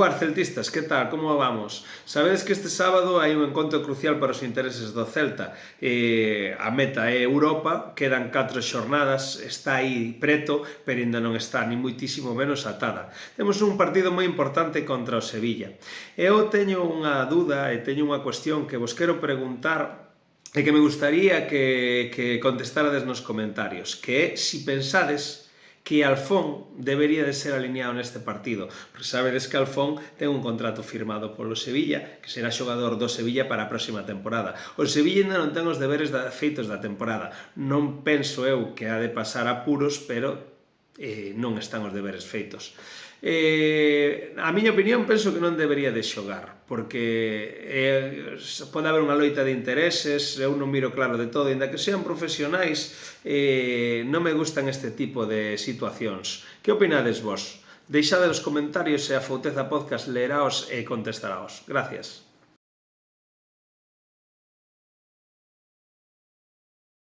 Boas, celtistas, que tal? Como vamos? Sabedes que este sábado hai un encontro crucial para os intereses do Celta. A meta é Europa, quedan 4 xornadas, está aí preto, pero ainda non está ni moitísimo menos atada. Temos un partido moi importante contra o Sevilla. Eu teño unha dúda e teño unha cuestión que vos quero preguntar e que me gustaría que contestarades nos comentarios, que é si pensades que Alfón debería de ser alineado neste partido, porque sabedes que Alfón ten un contrato firmado polo Sevilla, que será xogador do Sevilla para a próxima temporada. O Sevilla ainda non ten os deberes feitos da temporada. Non penso eu que ha de pasar apuros, pero non están os deberes feitos. A miña opinión, penso que non debería de xogar, porque pode haber unha loita de intereses, eu non miro claro de todo, ainda que sean profesionais, non me gustan este tipo de situacións. Que opinades vos? Deixade os comentarios e a Fouteza Podcast leeraos e contestaraos. Gracias.